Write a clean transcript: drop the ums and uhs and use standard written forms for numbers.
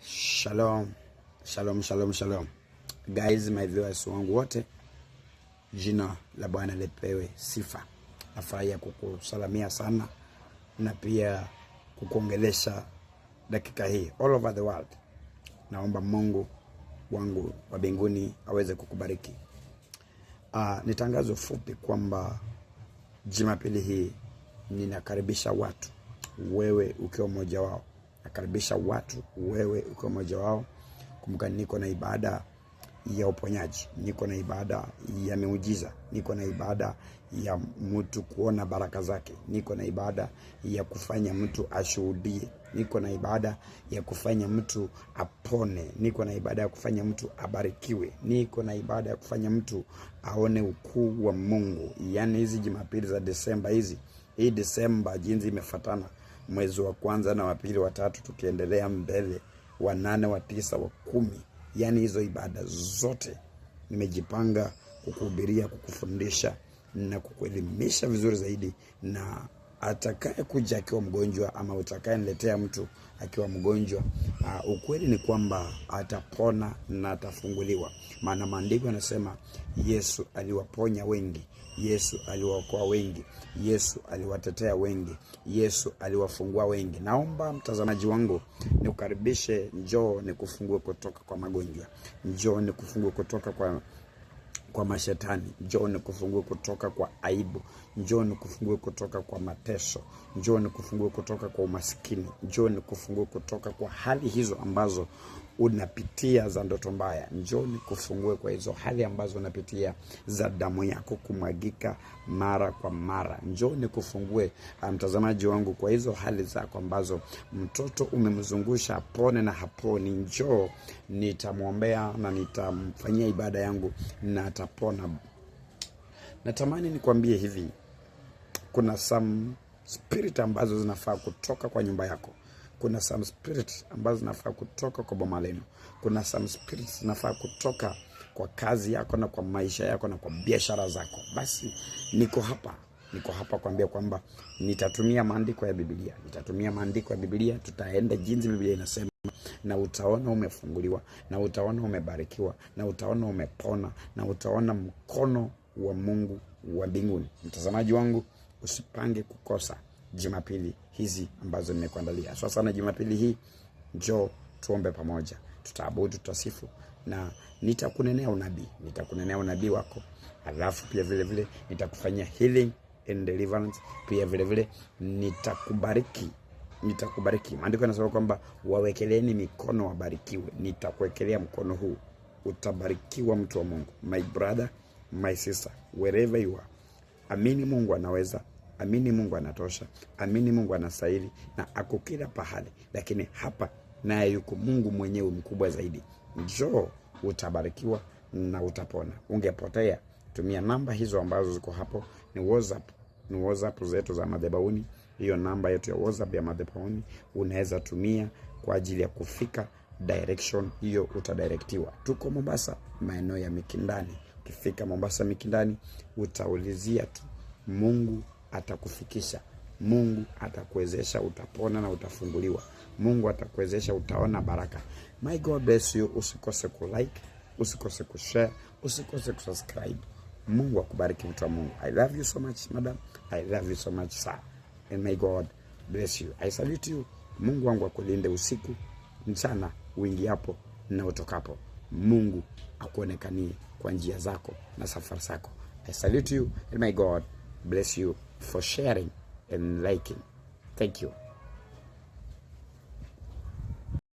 Shalom, shalom, shalom, shalom. Guys, my viewers wangu wote, jina la Bwana lipewe sifa. Nafurahia kukusalamia sana na pia kukuongelesha dakika hii all over the world. Naomba Mungu wangu wa mbinguni aweze kukubariki. Ni tangazo fupi kwamba Jumapili hii ninakaribisha watu, wewe ukiwa mmoja wao. Nakaribisha watu, wewe ukiwa mmoja wao. Kumbuka niko na ibada ya uponyaji, niko na ibada ya miujiza, niko na ibada ya mtu kuona baraka zake, niko na ibada ya kufanya mtu ashuhudie, niko na ibada ya kufanya mtu apone, niko na ibada ya kufanya mtu abarikiwe, niko na ibada ya kufanya mtu aone ukuu wa Mungu. Yaani hizi Jumapili za Desemba hii Desemba jinsi imefuatana, mwezi wa kwanza na wa pili, wa tatu, tukiendelea mbele, wa 8, wa 9, wa 10. Yaani hizo ibada zote nimejipanga kukuhubiria, kukufundisha na kukuelimisha vizuri zaidi. Na atakaye kuja akiwa mgonjwa ama utakaye niletea mtu akiwa mgonjwa, ukweli ni kwamba atapona na atafunguliwa. Maana maandiko yanasema Yesu aliwaponya wengi, Yesu aliwaokoa wengi, Yesu aliwatetea wengi, Yesu aliwafungua wengi. Naomba mtazamaji wangu nikukaribishe, njoo nikufungue kutoka kwa magonjwa, njoo nikufungue kutoka kwa mashetani, njoo nikufungue kutoka kwa aibu, njoo nikufungue kutoka kwa mateso, njoo nikufungue kutoka kwa umaskini, njoo nikufungue kutoka kwa hali hizo ambazo unapitia za ndoto mbaya, njoo nikufungue kwa hizo hali ambazo unapitia za damu yako kumwagika mara kwa mara. Njoo nikufungue mtazamaji wangu kwa hizo hali zako ambazo mtoto umemzungusha apone na haponi. Njoo nitamwombea na nitamfanyia ibada yangu na atapona. Natamani nikwambie hivi, kuna some spirit ambazo zinafaa kutoka kwa nyumba yako. Kuna some spirit ambazo zinafaa kutoka kwa boma lenu. Kuna some spirit zinafaa kutoka kwa kazi yako na kwa maisha yako na kwa biashara zako. Basi niko hapa kuambia kwamba nitatumia maandiko ya Biblia. Tutaenda jinsi Biblia inasema, na utaona umefunguliwa, na utaona umebarikiwa, na utaona umepona, na utaona mkono wa Mungu wa mbinguni. Mtazamaji wangu, usipange kukosa Jumapili hizi ambazo nimekuandalia. Sasa na Jumapili hii, njoo tuombe pamoja, tutaabudu, tutasifu, na nitakunenea unabii wako. Alafu pia vile nitakufanyia healing and deliverance. Pia vile nitakubariki. Maandiko yanasema kwamba wawekeleeni mikono wabarikiwe. Nitakuwekelea mkono huu, utabarikiwa mtu wa Mungu. My brother, my sister, wherever you are, amini Mungu anaweza, amini Mungu anatosha, amini Mungu anastahili, na ako kila pahali. Lakini hapa naye yuko Mungu mwenyewe mkubwa zaidi. Njoo, utabarikiwa na utapona. Ungepotea, tumia namba hizo ambazo ziko hapo. Ni WhatsApp zetu za madhabahuni. Hiyo namba yetu ya WhatsApp ya madhabahuni unaweza tumia kwa ajili ya kufika direction hiyo, utadirectiwa. Tuko Mombasa, maeneo ya Mikindani. Ukifika Mombasa Mikindani, utaulizia tu, Mungu atakufikisha. Mungu atakuwezesha, utapona na utafunguliwa. Mungu atakuwezesha, utaona baraka. My God bless you. Usikose kulike, usikose kushare, usikose kusubscribe. Mungu akubariki mtu wa Mungu. I love you so much, madam. I love you so much, sir. And may God bless you. I salute you. Mungu wangu akulinde usiku, mchana, uingiapo na utokapo. Mungu akuonekanie kwa njia zako na safari zako. I salute you, and may God bless you for sharing and liking. Thank you.